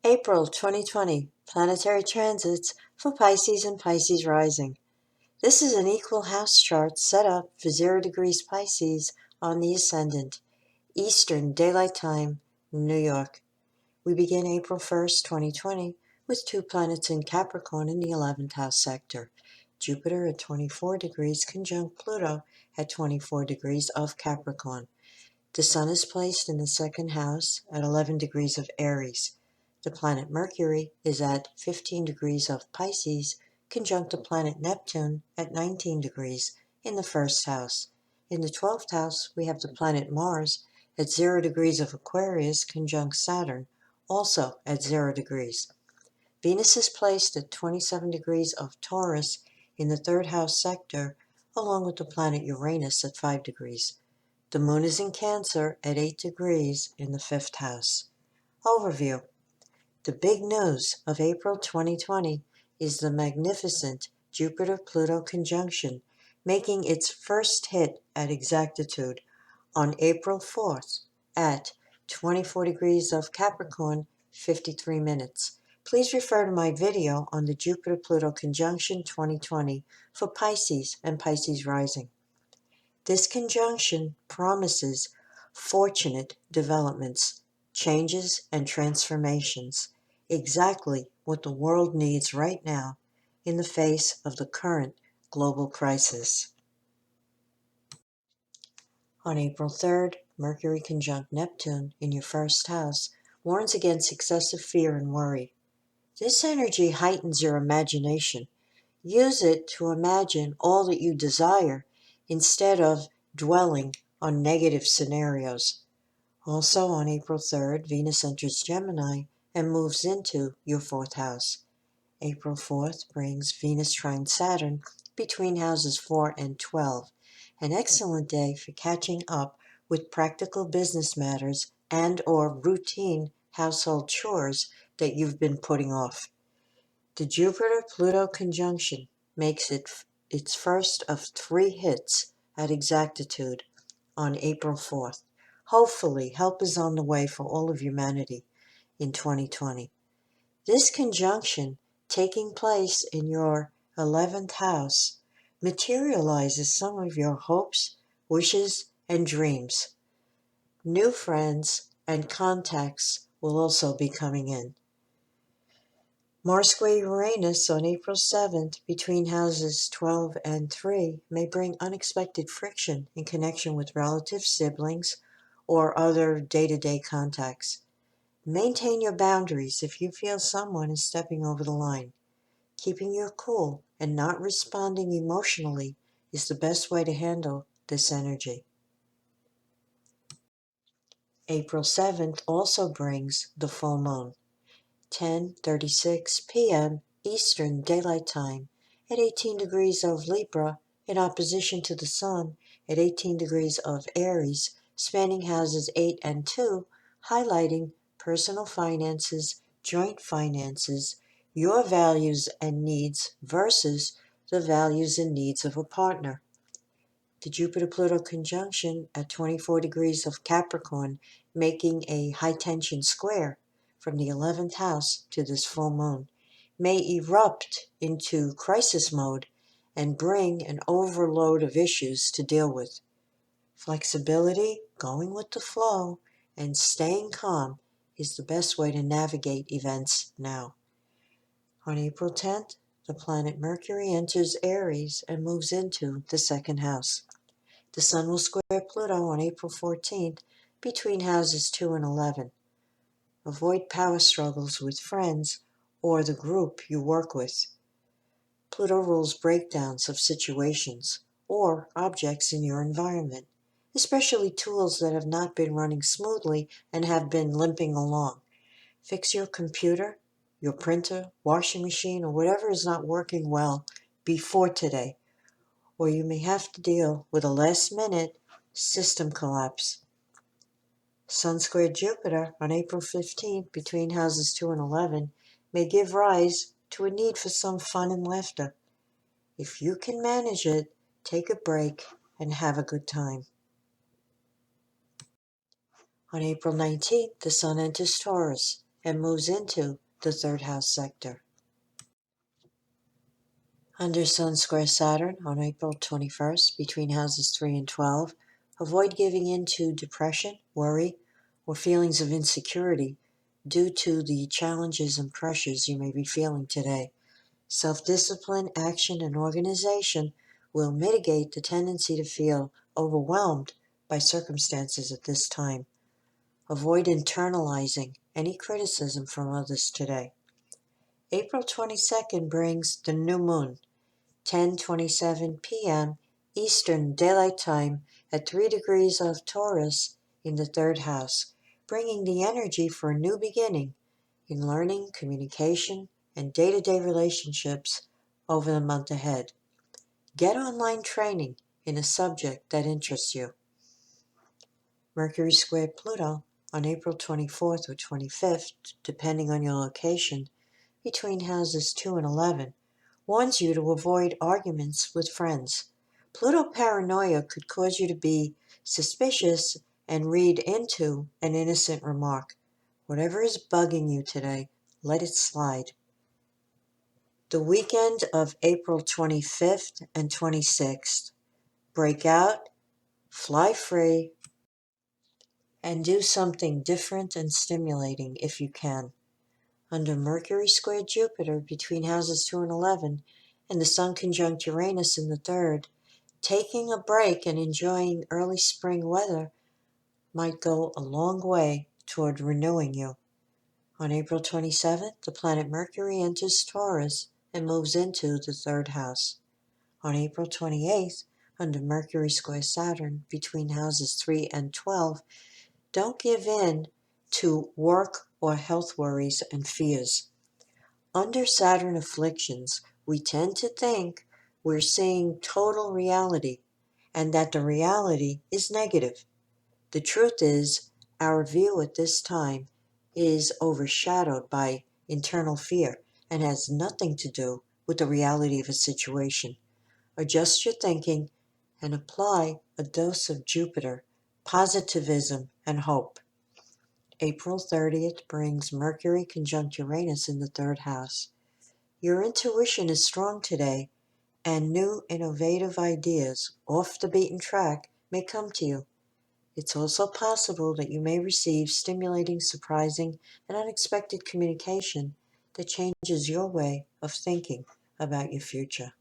April 2020 Planetary Transits for Pisces and Pisces Rising. This is an equal house chart set up for 0 degrees Pisces on the Ascendant, Eastern Daylight Time, New York. We begin April 1st, 2020 with 2 planets in Capricorn in the 11th house sector. Jupiter at 24 degrees conjunct Pluto at 24 degrees of Capricorn. The Sun is placed in the 2nd house at 11 degrees of Aries. The planet Mercury is at 15 degrees of Pisces, conjunct the planet Neptune at 19 degrees in the 1st house. In the 12th house, we have the planet Mars at 0 degrees of Aquarius, conjunct Saturn, also at 0 degrees. Venus is placed at 27 degrees of Taurus in the 3rd house sector, along with the planet Uranus at 5 degrees. The moon is in Cancer at 8 degrees in the 5th house. Overview. The big news of April 2020 is the magnificent Jupiter-Pluto conjunction, making its first hit at exactitude on April 4th at 24 degrees of Capricorn, 53 minutes. Please refer to my video on the Jupiter-Pluto conjunction 2020 for Pisces and Pisces Rising. This conjunction promises fortunate developments, changes, and transformations, exactly what the world needs right now in the face of the current global crisis. On April 3rd, Mercury conjunct Neptune in your 1st house warns against excessive fear and worry. This energy heightens your imagination. Use it to imagine all that you desire instead of dwelling on negative scenarios. Also on April 3rd, Venus enters Gemini and moves into your 4th house. April 4th brings Venus trine Saturn between houses 4 and 12, an excellent day for catching up with practical business matters and/or routine household chores that you've been putting off. The Jupiter-Pluto conjunction makes it its first of 3 hits at exactitude on April 4th. Hopefully, help is on the way for all of humanity in 2020. This conjunction, taking place in your 11th house, materializes some of your hopes, wishes, and dreams. New friends and contacts will also be coming in. Mars square Uranus on April 7th between houses 12 and 3 may bring unexpected friction in connection with relatives, siblings, or other day-to-day contacts. Maintain your boundaries if you feel someone is stepping over the line. Keeping your cool and not responding emotionally is the best way to handle this energy. April 7th also brings the full moon. 10:36 p.m. Eastern Daylight Time at 18 degrees of Libra in opposition to the Sun at 18 degrees of Aries, spanning houses 8 and 2, highlighting personal finances, joint finances, your values and needs versus the values and needs of a partner. The Jupiter-Pluto conjunction at 24 degrees of Capricorn, making a high-tension square from the 11th house to this full moon, may erupt into crisis mode and bring an overload of issues to deal with. Flexibility, going with the flow, and staying calm is the best way to navigate events now. On April 10th, the planet Mercury enters Aries and moves into the 2nd house. The Sun will square Pluto on April 14th between houses 2 and 11. Avoid power struggles with friends or the group you work with. Pluto rules breakdowns of situations or objects in your environment, especially tools that have not been running smoothly and have been limping along. Fix your computer, your printer, washing machine, or whatever is not working well before today, or you may have to deal with a last-minute system collapse. Sun squared Jupiter on April 15th between houses 2 and 11 may give rise to a need for some fun and laughter. If you can manage it, take a break and have a good time. On April 19th, the Sun enters Taurus and moves into the third house sector. Under Sun square Saturn on April 21st between houses 3 and 12, avoid giving in to depression, worry, or feelings of insecurity due to the challenges and pressures you may be feeling today. Self-discipline, action, and organization will mitigate the tendency to feel overwhelmed by circumstances at this time. Avoid internalizing any criticism from others today. April 22nd brings the new moon, 10:27 p.m. Eastern Daylight Time at 3 degrees of Taurus in the third house, bringing the energy for a new beginning in learning, communication, and day-to-day relationships over the month ahead. Get online training in a subject that interests you. Mercury square Pluto on April 24th or 25th, depending on your location, between houses 2 and 11, warns you to avoid arguments with friends. Pluto paranoia could cause you to be suspicious and read into an innocent remark. Whatever is bugging you today, let it slide. The weekend of April 25th and 26th, break out, fly free, and do something different and stimulating if you can. Under Mercury square Jupiter between houses 2 and 11 and the Sun conjunct Uranus in the third, taking a break and enjoying early spring weather might go a long way toward renewing you. On April 27th, the planet Mercury enters Taurus and moves into the third house. On April 28th, under Mercury square Saturn between houses 3 and 12, don't give in to work or health worries and fears. Under Saturn afflictions, we tend to think we're seeing total reality and that the reality is negative. The truth is, our view at this time is overshadowed by internal fear and has nothing to do with the reality of a situation. Adjust your thinking and apply a dose of Jupiter, positivism, and hope. April 30th brings Mercury conjunct Uranus in the third house. Your intuition is strong today, and new innovative ideas off the beaten track may come to you. It's also possible that you may receive stimulating, surprising, and unexpected communication that changes your way of thinking about your future.